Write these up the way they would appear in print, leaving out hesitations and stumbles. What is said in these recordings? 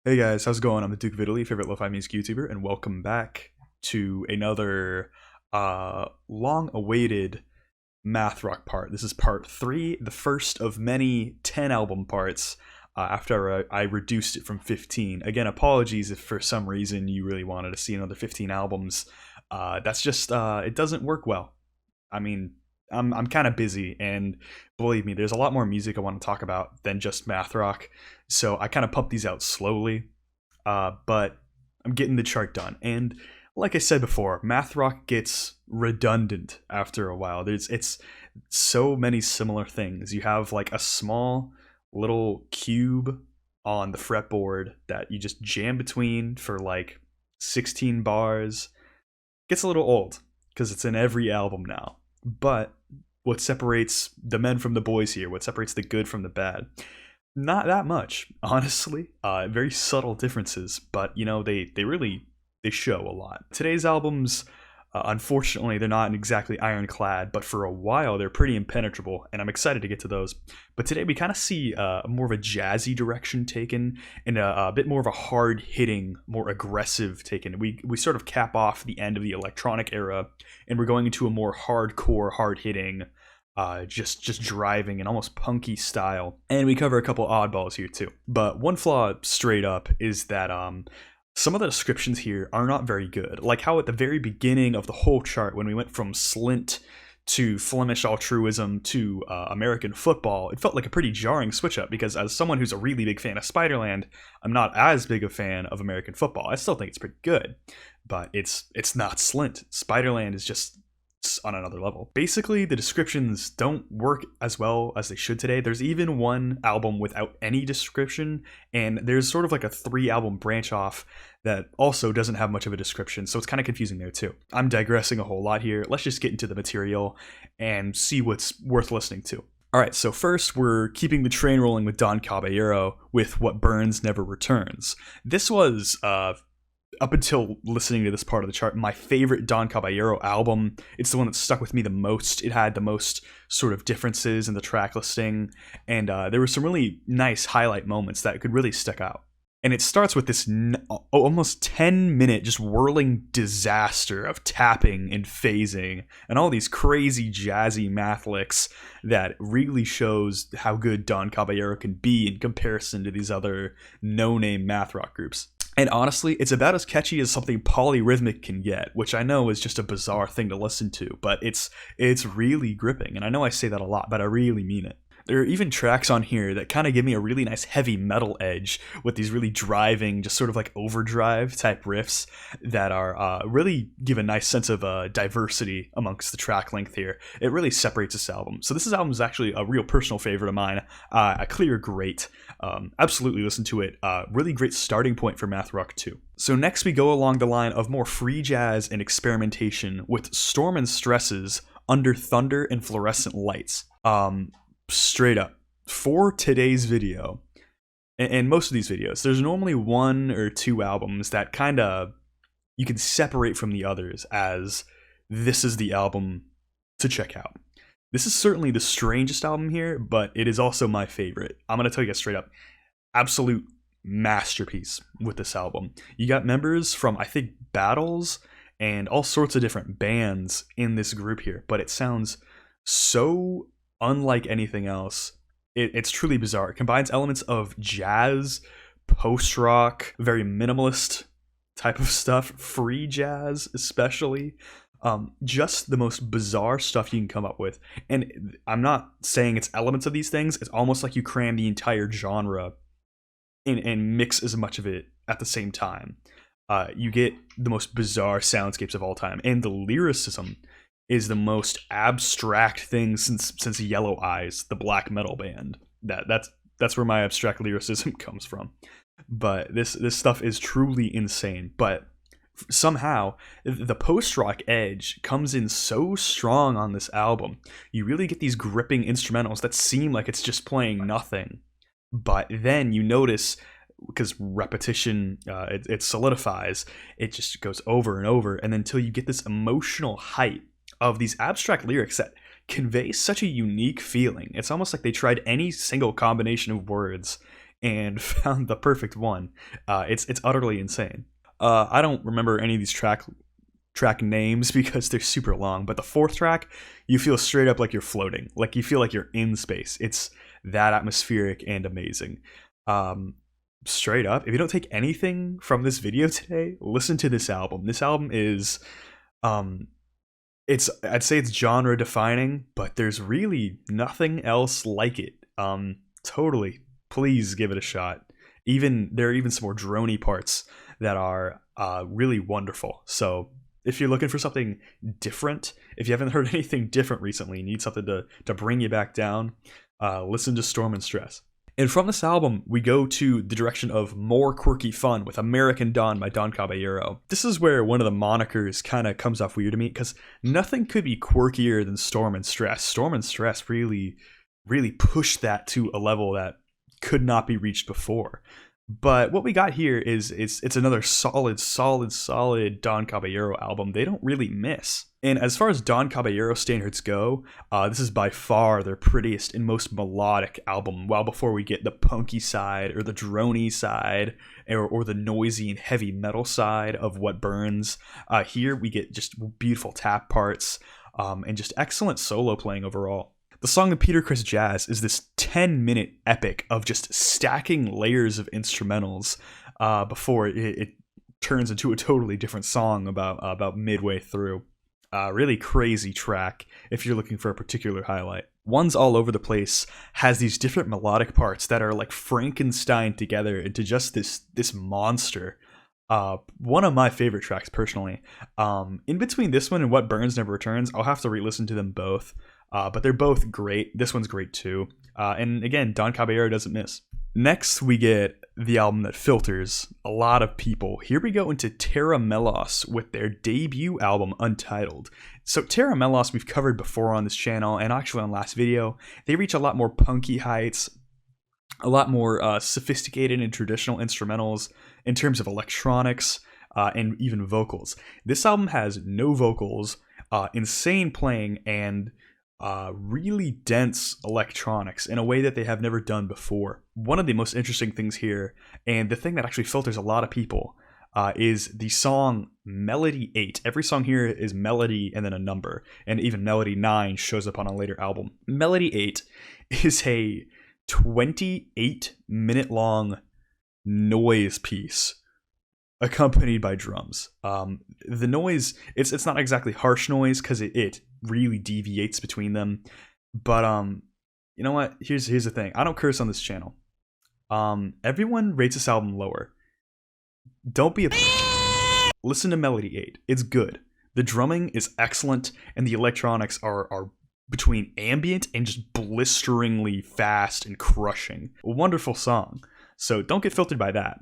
Hey guys, how's it going? I'm the Duke of Italy, favorite lo-fi music YouTuber, and welcome back to another long-awaited math rock part. This is part 3, the first of many 10 album parts after I reduced it from 15. Again, apologies if for some reason you really wanted to see another 15 albums. That's just, it doesn't work well. I mean, I'm kind of busy, and believe me, there's a lot more music I want to talk about than just math rock. So I kind of pump these out slowly, but I'm getting the chart done. And like I said before, math rock gets redundant after a while. It's so many similar things. You have like a small little cube on the fretboard that you just jam between for like 16 bars. Gets a little old because it's in every album now. But what separates the men from the boys here, what separates the good from the bad, not that much, honestly. Very subtle differences, but you know they really they show a lot. Today's albums, unfortunately, they're not exactly ironclad, but for a while they're pretty impenetrable, and I'm excited to get to those. But today we kind of see more of a jazzy direction taken, and a bit more of a hard hitting, more aggressive taken. We sort of cap off the end of the electronic era, and we're going into a more hardcore, hard hitting just driving and almost punky style. And we cover a couple oddballs here too. But one flaw straight up is that some of the descriptions here are not very good. Like how at the very beginning of the whole chart, when we went from Slint to Flemish altruism to American football, it felt like a pretty jarring switch up because as someone who's a really big fan of Spiderland, I'm not as big a fan of American football. I still think it's pretty good, but it's not Slint. Spiderland is just on another level. Basically, the descriptions don't work as well as they should today. There's even one album without any description, and there's sort of like a 3 album branch off that also doesn't have much of a description, so it's kind of confusing there too. I'm digressing a whole lot here. Let's just get into the material and see what's worth listening to. All right, so first we're keeping the train rolling with Don Caballero with What Burns Never Returns. This was up until listening to this part of the chart, my favorite Don Caballero album. It's the one that stuck with me the most. It had the most sort of differences in the track listing, and there were some really nice highlight moments that could really stick out. And it starts with this almost 10-minute just whirling disaster of tapping and phasing and all these crazy jazzy math licks that really shows how good Don Caballero can be in comparison to these other no-name math rock groups. And honestly, it's about as catchy as something polyrhythmic can get, which I know is just a bizarre thing to listen to, but it's really gripping. And I know I say that a lot, but I really mean it. There are even tracks on here that kind of give me a really nice heavy metal edge with these really driving, just sort of like overdrive type riffs that are really give a nice sense of diversity amongst the track length here. It really separates this album. So this album is actually a real personal favorite of mine. A clear great. Absolutely listen to it. Really great starting point for math rock too. So next we go along the line of more free jazz and experimentation with Storm and Stresses, Under Thunder and Fluorescent Lights. Straight up, for today's video, and most of these videos, there's normally 1 or 2 albums that kind of you can separate from the others as this is the album to check out. This is certainly the strangest album here, but it is also my favorite. I'm going to tell you guys straight up, absolute masterpiece with this album. You got members from, I think, Battles and all sorts of different bands in this group here, but it sounds so unlike anything else. It's truly bizarre. It combines elements of jazz, post-rock, very minimalist type of stuff, free jazz especially. Just the most bizarre stuff you can come up with. And I'm not saying it's elements of these things. It's almost like you cram the entire genre and mix as much of it at the same time. You get the most bizarre soundscapes of all time. And the lyricism is the most abstract thing since Yellow Eyes, the black metal band. That's where my abstract lyricism comes from. But this stuff is truly insane. But somehow the post-rock edge comes in so strong on this album. You really get these gripping instrumentals that seem like it's just playing nothing. But then you notice, because repetition, it solidifies, it just goes over and over, and until you get this emotional height of these abstract lyrics that convey such a unique feeling. It's almost like they tried any single combination of words and found the perfect one. It's utterly insane. I don't remember any of these track names because they're super long, but the fourth track, you feel straight up like you're floating, like you feel like you're in space. It's that atmospheric and amazing. Straight up, if you don't take anything from this video today, listen to this album. This album is I'd say it's genre defining, but there's really nothing else like it. Totally, please give it a shot. There are even some more droney parts that are really wonderful. So if you're looking for something different, if you haven't heard anything different recently, need something to bring you back down, listen to Storm and Stress. And from this album, we go to the direction of more quirky fun with American Dawn by Don Caballero. This is where one of the monikers kind of comes off weird to me, because nothing could be quirkier than Storm and Stress. Storm and Stress really pushed that to a level that could not be reached before. But what we got here is it's another solid Don Caballero album. They don't really miss. And as far as Don Caballero standards go, this is by far their prettiest and most melodic album. Well, before we get the punky side or the droney side or the noisy and heavy metal side of What Burns, here we get just beautiful tap parts and just excellent solo playing overall. The song of Peter Criss Jazz is this 10-minute epic of just stacking layers of instrumentals before it turns into a totally different song about midway through. Really crazy track if you're looking for a particular highlight. One's All Over the Place has these different melodic parts that are like Frankenstein together into just this monster. One of my favorite tracks personally. In between this one and What Burns Never Returns, I'll have to re-listen to them both. But they're both great. This one's great too. And again, Don Caballero doesn't miss. Next, we get the album that filters a lot of people. Here we go into Terra Melos with their debut album, Untitled. So Terra Melos we've covered before on this channel, and actually on last video. They reach a lot more punky heights, a lot more sophisticated and traditional instrumentals in terms of electronics and even vocals. This album has no vocals, insane playing, and really dense electronics in a way that they have never done before. One of the most interesting things here, and the thing that actually filters a lot of people, is the song Melody 8. Every song here is melody and then a number, and even Melody 9 shows up on a later album. Melody 8 is a 28-minute long noise piece accompanied by drums. The noise, it's not exactly harsh noise because it really deviates between them, but you know what, here's the thing. I don't curse on this channel. Everyone rates this album lower. Don't be a listen to Melody 8. It's good. The drumming is excellent, and the electronics are between ambient and just blisteringly fast and crushing. A wonderful song. So don't get filtered by that.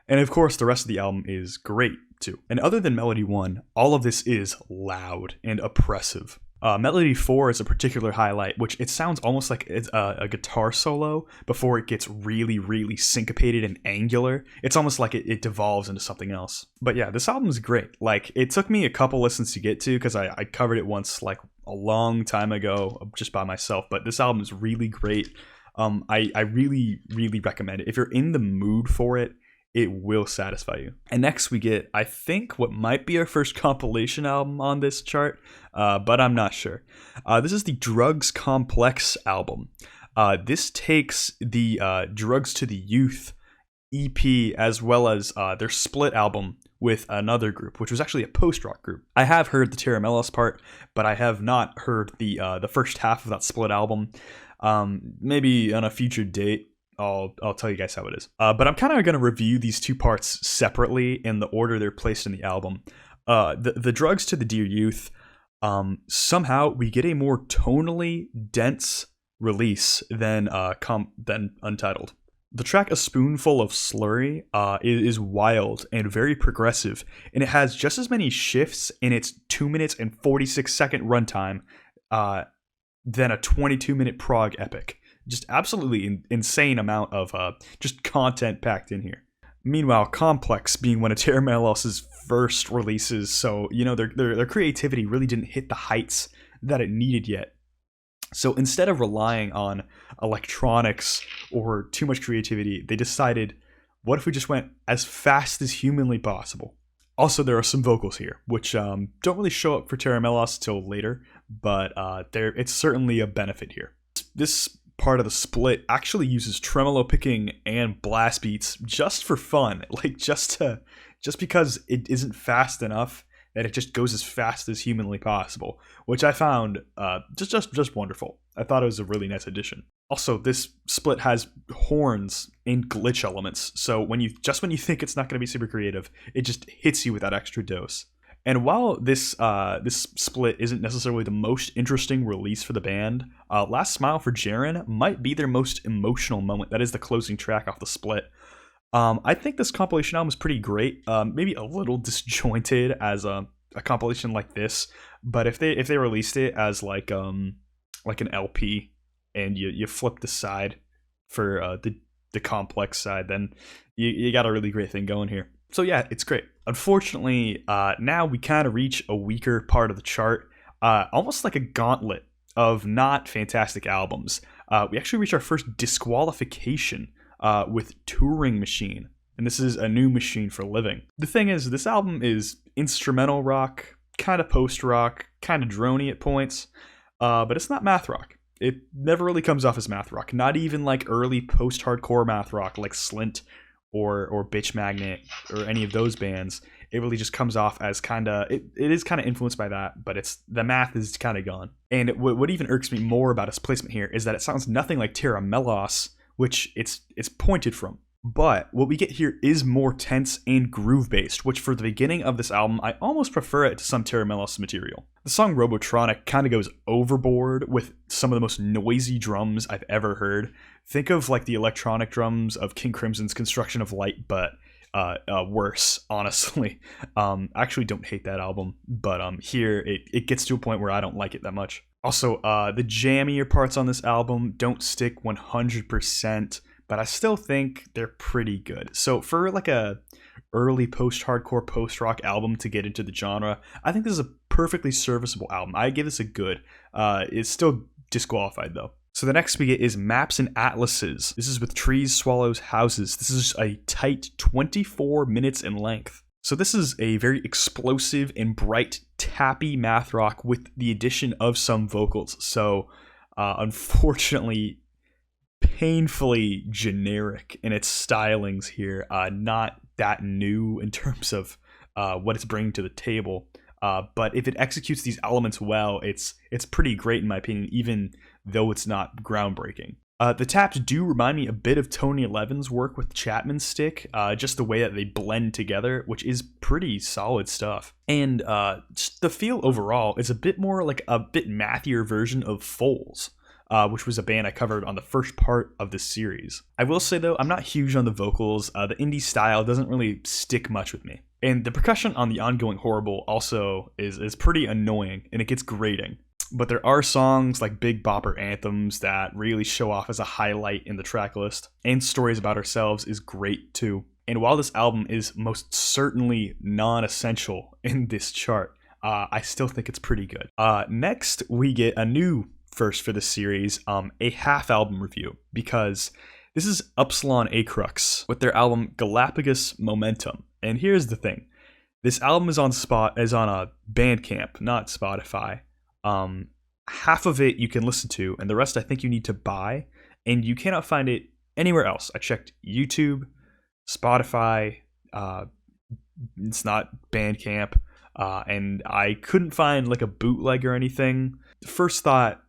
And of course, the rest of the album is great too. And other than Melody 1, all of this is loud and oppressive. Melody 4 is a particular highlight, which it sounds almost like it's a guitar solo before it gets really syncopated and angular. It's almost like it devolves into something else. But yeah, this album is great. Like, it took me a couple listens to get to because I covered it once like a long time ago just by myself. But this album is really great. I really recommend it. If you're in the mood for it, it will satisfy you. And next we get, I think, what might be our first compilation album on this chart, but I'm not sure. This is the Drugs Complex album. This takes the Drugs to the Youth EP as well as their split album with another group, which was actually a post-rock group. I have heard the Terra Melos part, but I have not heard the first half of that split album. Maybe on a future date, I'll tell you guys how it is. But I'm kind of going to review these two parts separately in the order they're placed in the album. The Drugs to the Dear Youth, somehow we get a more tonally dense release than Untitled. The track A Spoonful of Slurry is wild and very progressive, and it has just as many shifts in its 2 minutes and 46-second runtime than a 22-minute prog epic. Just absolutely insane amount of just content packed in here. Meanwhile, Complex being one of Terra Melos' first releases, so you know their creativity really didn't hit the heights that it needed yet. So instead of relying on electronics or too much creativity, they decided, what if we just went as fast as humanly possible? Also, there are some vocals here, which don't really show up for Terra Melos till later, but it's certainly a benefit here. This part of the split actually uses tremolo picking and blast beats just for fun, like just because it isn't fast enough that it just goes as fast as humanly possible, which I found just wonderful. I thought it was a really nice addition. Also, this split has horns and glitch elements, so when you think it's not going to be super creative, it just hits you with that extra dose. And while this split isn't necessarily the most interesting release for the band, "Last Smile" for Jaren might be their most emotional moment. That is the closing track off the split. I think this compilation album is pretty great. Maybe a little disjointed as a compilation like this, but if they released it as like an LP and you flip the side for the complex side, then you got a really great thing going here. So yeah, it's great. Unfortunately, now we kind of reach a weaker part of the chart, almost like a gauntlet of not fantastic albums. We actually reach our first disqualification with Touring Machine, and this is A New Machine for Living. The thing is, this album is instrumental rock, kind of post-rock, kind of droney at points, but it's not math rock. It never really comes off as math rock, not even like early post-hardcore math rock like Slint or Bitch Magnet or any of those bands. It really just comes off as it is kind of influenced by that, but the math is kind of gone. And what even irks me more about its placement here is that it sounds nothing like Terra Melos, which it's pointed from. But what we get here is more tense and groove-based, which for the beginning of this album, I almost prefer it to some Terra Melos material. The song Robotronic kind of goes overboard with some of the most noisy drums I've ever heard. Think of like the electronic drums of King Crimson's Construction of Light, but worse, honestly. I actually don't hate that album, but here it gets to a point where I don't like it that much. Also, the jammier parts on this album don't stick 100%, but I still think they're pretty good. So for like a early post-hardcore, post-rock album to get into the genre, I think this is a perfectly serviceable album. I give this a good. It's still disqualified though. So the next we get is Maps and Atlases. This is with Trees, Swallows, Houses. This is a tight 24 minutes in length. So this is a very explosive and bright, tappy math rock with the addition of some vocals. So unfortunately, painfully generic in its stylings here. Not that new in terms of what it's bringing to the table. But if it executes these elements well, it's pretty great in my opinion, even though it's not groundbreaking. The taps do remind me a bit of Tony Levin's work with Chapman's Stick, just the way that they blend together, which is pretty solid stuff. And just the feel overall is a bit more like a bit mathier version of Foals, which was a band I covered on the first part of this series. I will say though, I'm not huge on the vocals. The indie style doesn't really stick much with me. And the percussion on the Ongoing Horrible also is pretty annoying, and it gets grating. But there are songs like Big Bopper anthems that really show off as a highlight in the track list. And Stories About Ourselves is great too. And while this album is most certainly non-essential in this chart, I still think it's pretty good. Next, we get a new first for this series, a half album review, because this is Upsilon Acrux with their album Galapagos Momentum. And here's the thing. This album is on a Bandcamp, not Spotify. Half of it you can listen to, and the rest I think you need to buy, and you cannot find it anywhere else. I checked YouTube, Spotify, it's not Bandcamp, and I couldn't find like a bootleg or anything. First thought,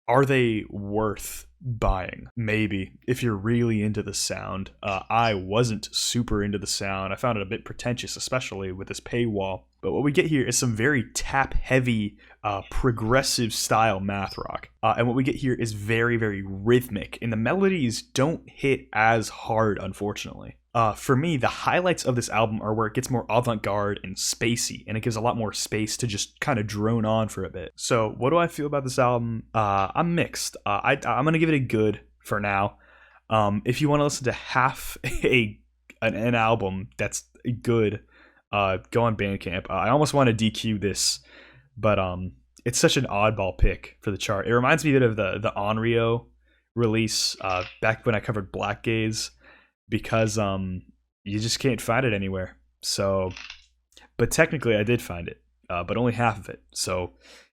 are they worth buying? Maybe, if you're really into the sound. I wasn't super into the sound. I found it a bit pretentious, especially with this paywall. But what we get here is some very tap-heavy, progressive style math rock. And what we get here is very, very rhythmic. And the melodies don't hit as hard, unfortunately. For me, the highlights of this album are where it gets more avant-garde and spacey, and it gives a lot more space to just kind of drone on for a bit. So what do I feel about this album? I'm mixed. I'm going to give it a good for now. If you want to listen to half an album that's good, go on Bandcamp. I almost want to DQ this, but it's such an oddball pick for the chart. It reminds me a bit of the Onryo release back when I covered Black Gaze, because you just can't find it anywhere. So, but technically I did find it, but only half of it. So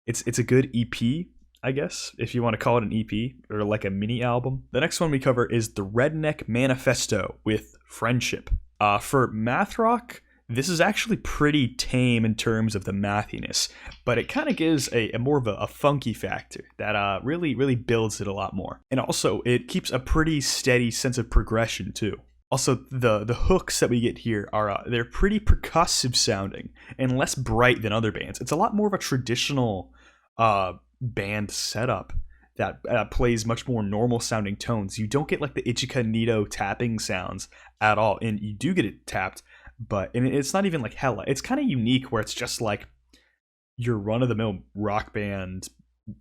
it's a good EP, I guess, if you want to call it an EP or like a mini album. The next one we cover is the Redneck Manifesto with Friendship. For math rock, this is actually pretty tame in terms of the mathiness, but it kind of gives a more of a funky factor that really builds it a lot more. And also, it keeps a pretty steady sense of progression too. Also, the hooks that we get here are they're pretty percussive sounding and less bright than other bands. It's a lot more of a traditional band setup that plays much more normal sounding tones. You don't get like the Ichika Nito tapping sounds at all, and you do get it tapped, but it's not even like hella. It's kind of unique where it's just like your run-of-the-mill rock band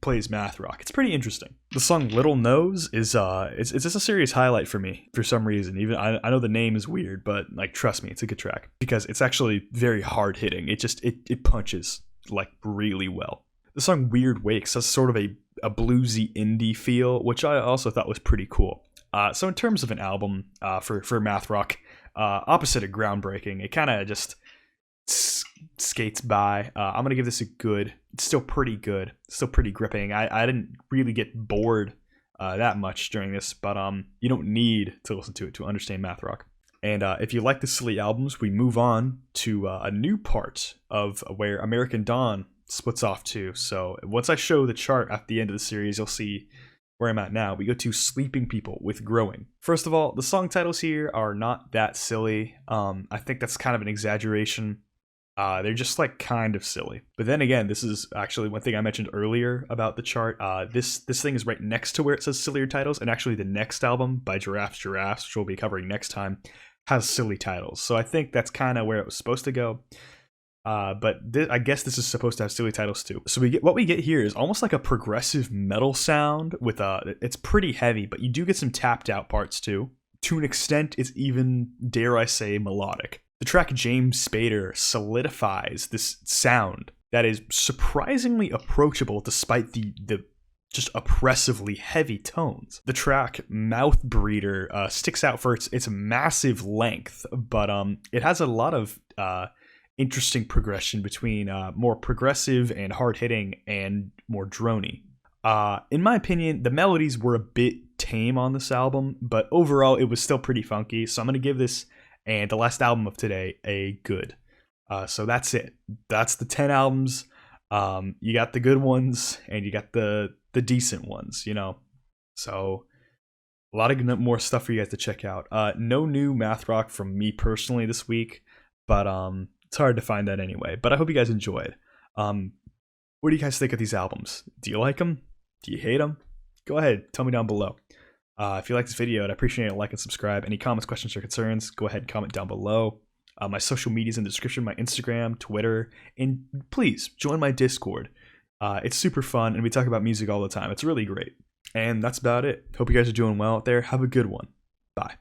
plays math rock. It's pretty interesting. The song Little Nose is it's just a serious highlight for me for some reason. Even I know the name is weird, but like trust me, it's a good track because it's actually very hard hitting. It punches like really well. The song Weird Wakes has sort of a bluesy indie feel, which I also thought was pretty cool. So in terms of an album for math rock, opposite of groundbreaking, it kind of just skates by. I'm gonna give this a good. It's still pretty good, still pretty gripping. I didn't really get bored that much during this, but you don't need to listen to it to understand math rock. And if you like the silly albums, we move on to a new part of where American Dawn splits off to. So once I show the chart at the end of the series, you'll see where I'm at now. We go to Sleeping People with Growing. First of all, the song titles here are not that silly. I think that's kind of an exaggeration. They're just like kind of silly. But then again, this is actually one thing I mentioned earlier about the chart. This thing is right next to where it says sillier titles, and actually the next album by Giraffes, which we'll be covering next time, has silly titles. So I think that's kind of where it was supposed to go. But I guess this is supposed to have silly titles too. So what we get here is almost like a progressive metal sound with it's pretty heavy, but you do get some tapped out parts too. To an extent, it's even, dare I say, melodic. The track James Spader solidifies this sound that is surprisingly approachable despite the just oppressively heavy tones. The track Mouth Breeder sticks out for its massive length, but it has a lot of interesting progression between more progressive and hard-hitting and more drony. In my opinion, the melodies were a bit tame on this album, but overall it was still pretty funky, so I'm going to give this and the last album of today a good. So that's it. That's the 10 albums. You got the good ones and you got the decent ones, you know. So a lot of more stuff for you guys to check out. No new math rock from me personally this week, but it's hard to find that anyway. But I hope you guys enjoyed. What do you guys think of these albums? Do you like them? Do you hate them? Go ahead, tell me down below. If you like this video, I'd appreciate a like and subscribe. Any comments, questions, or concerns, go ahead and comment down below. My social media is in the description, my Instagram, Twitter, and please join my Discord. It's super fun, and we talk about music all the time. It's really great. And that's about it. Hope you guys are doing well out there. Have a good one. Bye.